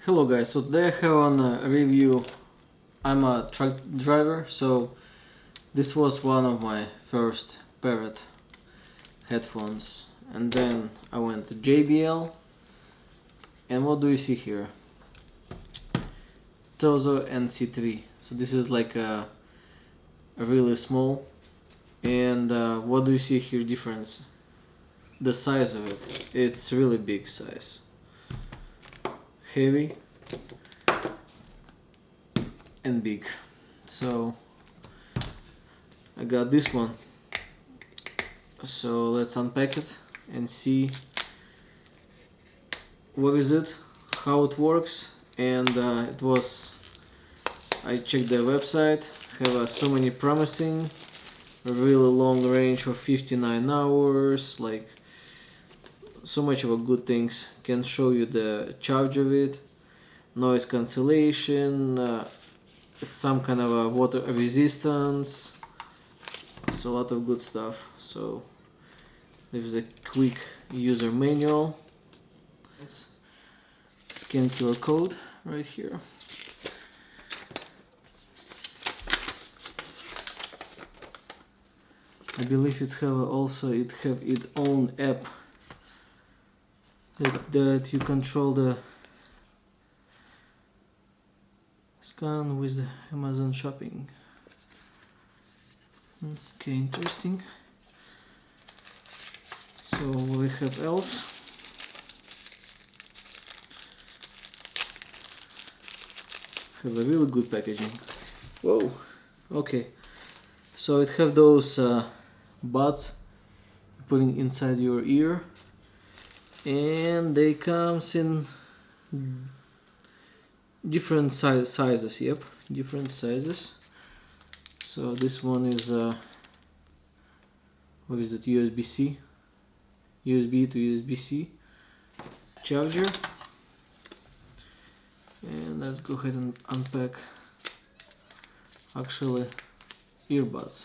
Hello guys, so today I have on a review. I'm a truck driver, so this was one of my first Parrot headphones, and then I went to JBL, and what do you see here? TOZO NC3. So this is like a really small, and what do you see here difference? The size of it. It's really big size. Heavy and big. So I got this one. So let's unpack it and see what is it, how it works, and I checked the website, have so many promising, a really long range of 59 hours, like so much of a good things. Can show you the charge of it, noise cancellation, some kind of a water resistance. It's a lot of good stuff. So there's a quick user manual. Scan QR code right here. I believe it have its own app that you control the scan with the Amazon shopping. Okay, interesting. So what we have else? Have a really good packaging. Whoa. Okay. So it have those buds putting inside your ear, and they comes in different sizes. Yep, different sizes. So this one is what is it? USB-C, USB to USB-C charger. And let's go ahead and unpack actually earbuds.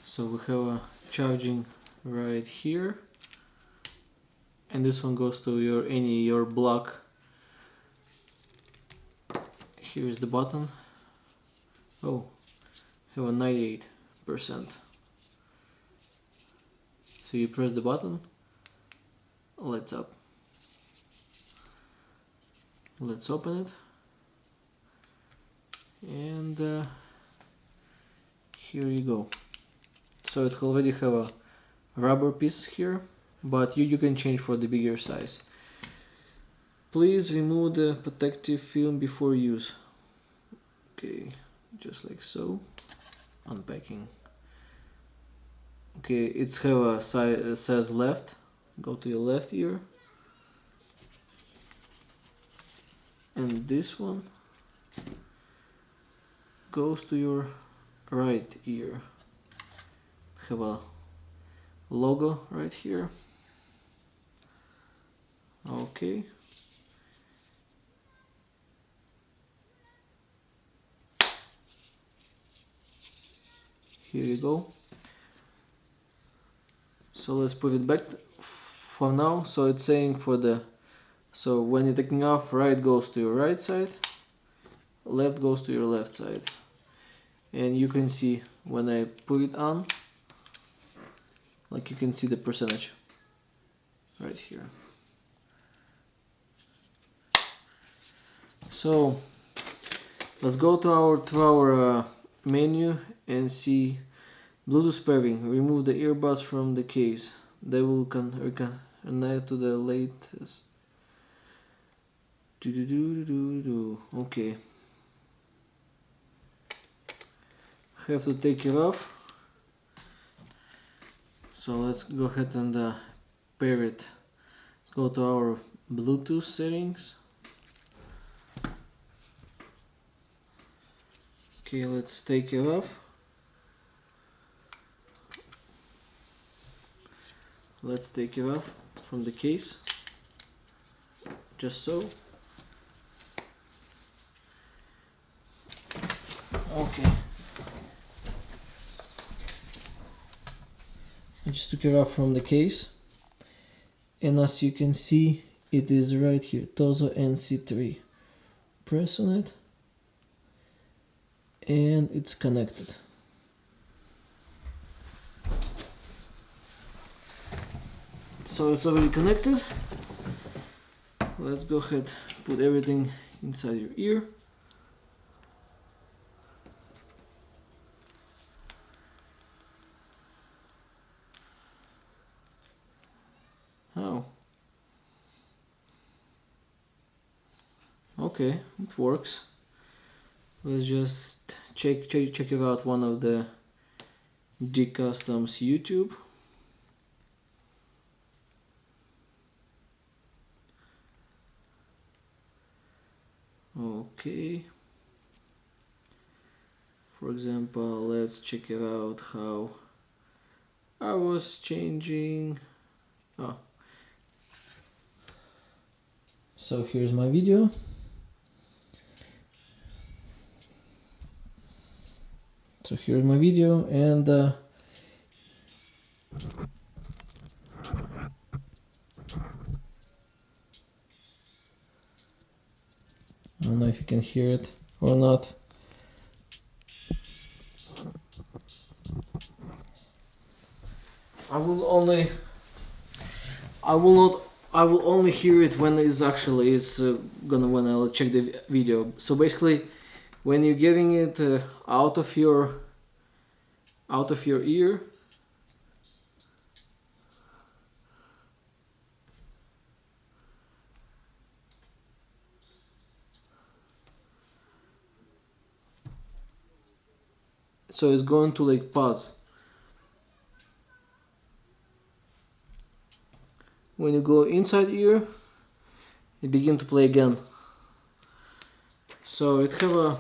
So we have a charging right here, and this one goes to your block. Here is the button. Oh, have a 98%. So you press the button, lights up. Let's open it, and here you go. So it already have a rubber piece here, but you can change for the bigger size. Please remove the protective film before use. Okay, just like so. Unpacking. Okay, it's have a says left. Go to your left ear. And this one goes to your right ear. Have a logo right here. Okay. Here you go. So let's put it back for now. So it's saying so when you're taking off, right goes to your right side, left goes to your left side. And you can see when I put it on, like you can see the percentage right here. So let's go to our menu and see Bluetooth pairing. Remove the earbuds from the case. They will connect to the latest. Okay. Have to take it off. So let's go ahead and pair it. Let's go to our Bluetooth settings. Okay, let's take it off. Let's take it off from the case, just so. Okay. just took it off from the case, and as you can see, it is right here, TOZO NC3. Press on it and it's connected. So it's already connected. Let's go ahead, put everything inside your ear. Oh. Okay, it works. Let's just check it out one of the G Customs YouTube. Okay. For example, let's check it out how I was changing. Oh. So here's my video. And I don't know if you can hear it or not. I will only hear it when it's actually when I'll check the video. So basically, when you're getting it out of your ear, so it's going to like pause. When you go inside ear, it begin to play again. So it have a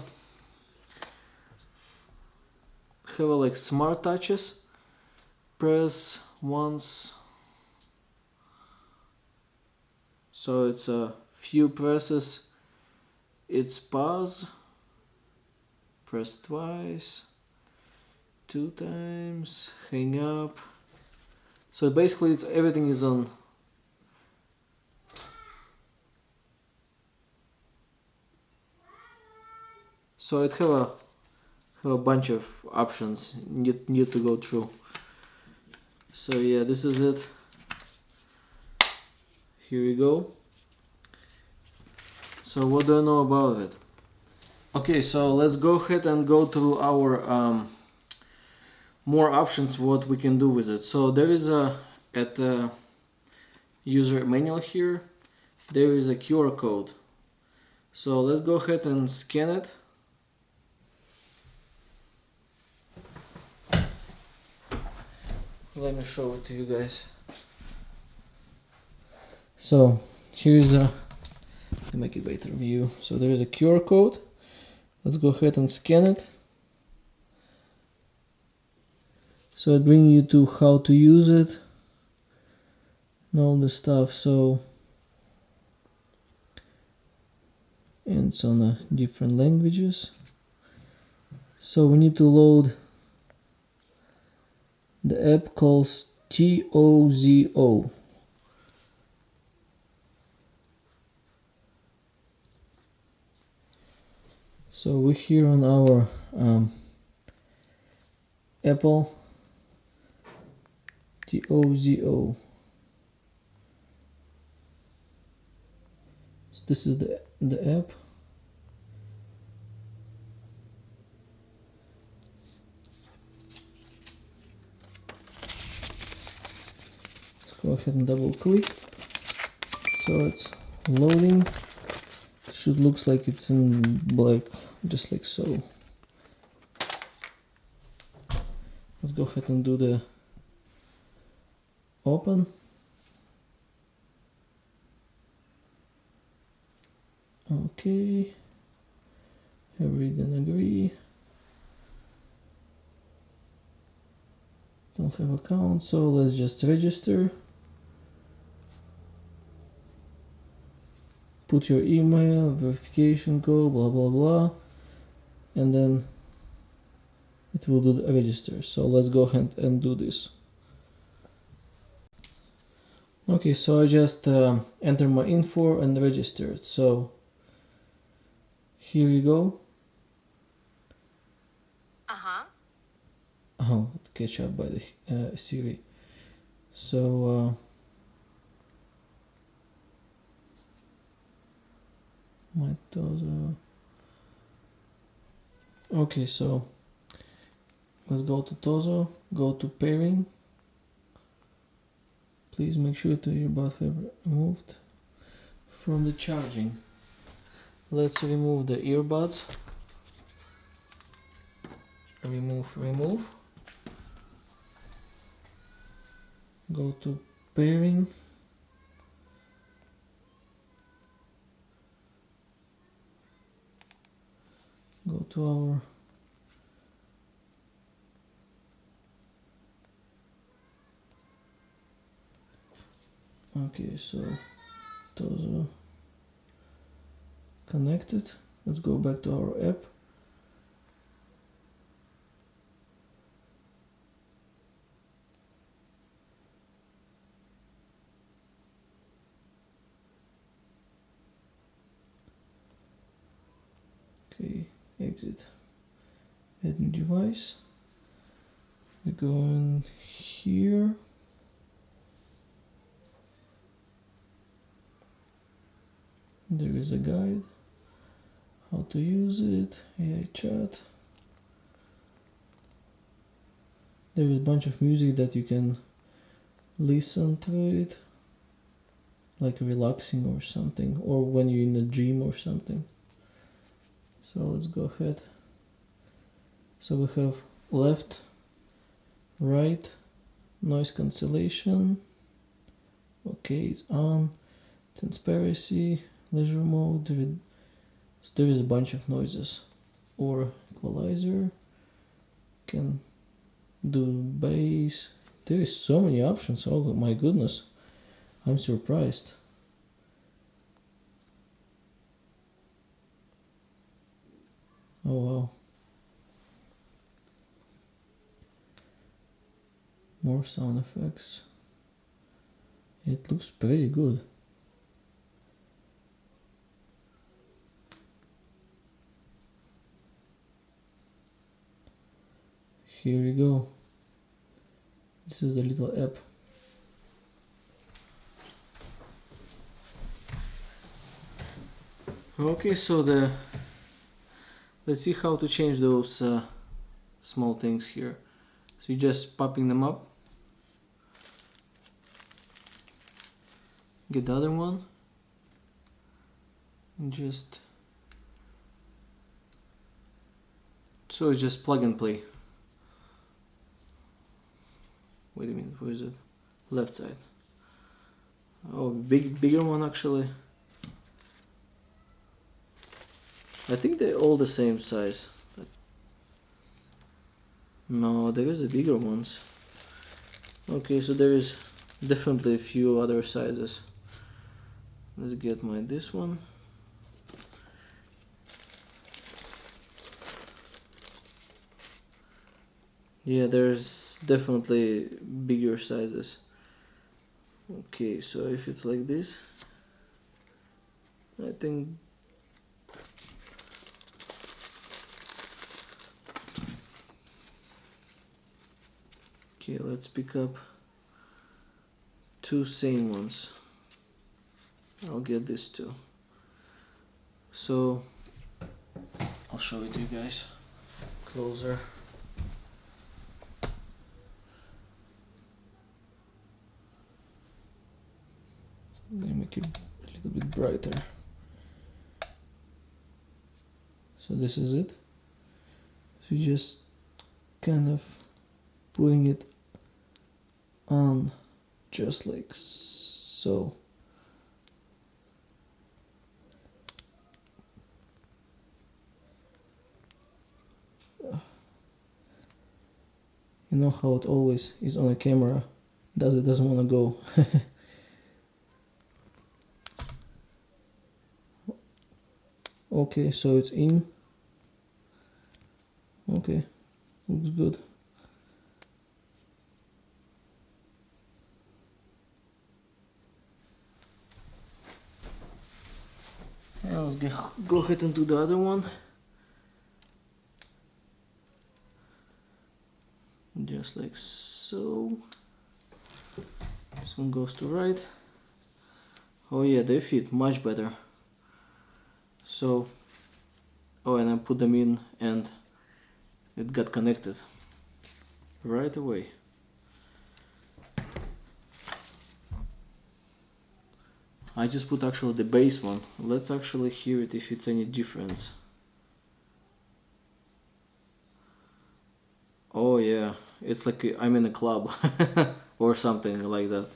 like smart touches. Press once. So it's a few presses. It's pause. Press twice. 2 times. Hang up. So basically, everything is on. So it have a bunch of options you need to go through. So yeah, this is it. Here we go. So what do I know about it? Okay, so let's go ahead and go through our more options what we can do with it. So there is at the user manual here, there is a QR code. So let's go ahead and scan it. Let me show it to you guys. So here's to make it better view. So there is a QR code. Let's go ahead and scan it. So it brings you to how to use it and all the stuff. So and it's on different languages. So we need to load the app called TOZO. So we're here on our Apple TOZO. So this is the app. Go ahead and double click. So it's loading. Should looks like it's in black, just like so. Let's go ahead and do the open. Okay. Read and agree. Don't have account, so let's just register. Put your email, verification code, blah blah blah, and then it will do the register. So let's go ahead and do this. Okay, so I just entered my info and registered. So here you go. Oh, catch up by the Siri. So my TOZO. Okay, so let's go to TOZO. Go to pairing. Please make sure to earbuds have removed from the charging. Let's remove the earbuds. Remove. Go to pairing. Go to our okay, so TOZO connected. Let's go back to our app. Okay, exit. Add new device. We go in here. There is a guide. How to use it. AI chat. There is a bunch of music that you can listen to it, like relaxing or something, or when you're in the gym or something. So let's go ahead. So we have left, right, noise cancellation. Okay, it's on. Transparency, leisure mode. There is a bunch of noises. Or equalizer. Can do bass. There is so many options. Oh my goodness, I'm surprised. Oh wow. More sound effects. It looks pretty good. Here we go. This is a little app. Okay, so let's see how to change those small things here. So you're just popping them up. Get the other one. And just so it's just plug and play. Wait a minute, where is it? Left side. Oh, bigger one actually. I think they're all the same size. No, there is the bigger ones. Okay, so there is definitely a few other sizes. Let's get this one. Yeah, there's definitely bigger sizes. Okay, so if it's like this, I think okay, let's pick up two same ones. I'll get this too. So I'll show it to you guys closer. I'm gonna make it a little bit brighter. So this is it. So you just kind of putting it on just like so. You know how it always is on a camera, doesn't want to go. Okay, so it's in. Okay, looks good. I'll go ahead and do the other one. Just like so. This one goes to right. Oh yeah, they fit much better. So, oh, and I put them in and it got connected right away. I just put actually the base one. Let's actually hear it if it's any difference. Oh yeah, it's like I'm in a club or something like that.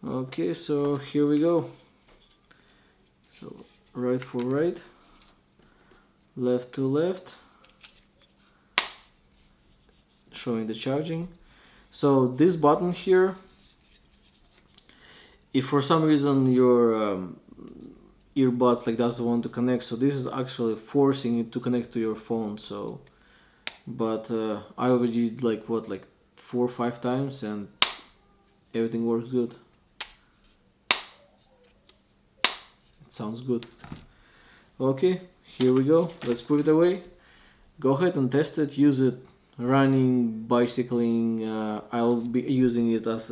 Okay, so here we go. So right for right, left to left, showing the charging. So this button here, if for some reason your earbuds like doesn't want to connect, so this is actually forcing it to connect to your phone. So, but I already did like 4 or 5 times and everything works good. It sounds good. Okay, here we go. Let's put it away. Go ahead and test it. Use it running, bicycling. I'll be using it as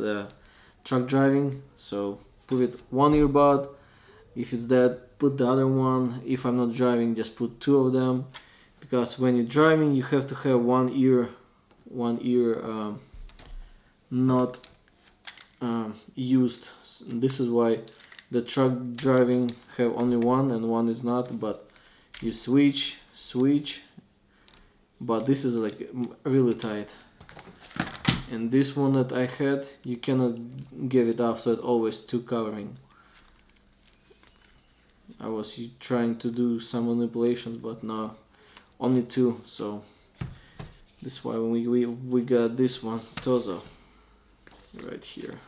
truck driving. So put it one earbud. If it's dead, put the other one. If I'm not driving, just put 2 of them. Because when you're driving, you have to have one ear not used. This is why the truck driving have only one and one is not, but you switch, but this is like really tight. And this one that I had, you cannot get it off, so it always took covering. I was trying to do some manipulations, but no, only 2. So this is why we got this one, TOZO, right here.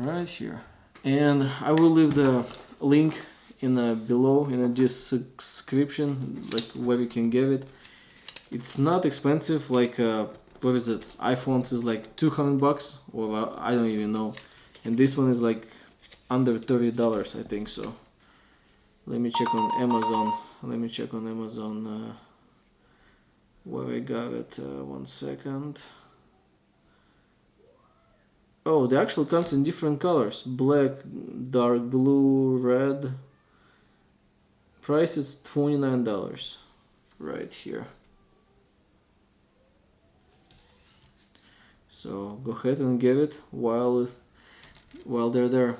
Right here, and I will leave the link in below in the description, like where you can get it. It's not expensive, like what is it? iPhones is like $200, or I don't even know, and this one is like under $30, I think so. Let me check on Amazon. Where I got it. 1 second. Oh, they actually comes in different colors: black, dark blue, red. Price is $29 right here. So go ahead and get it while they're there.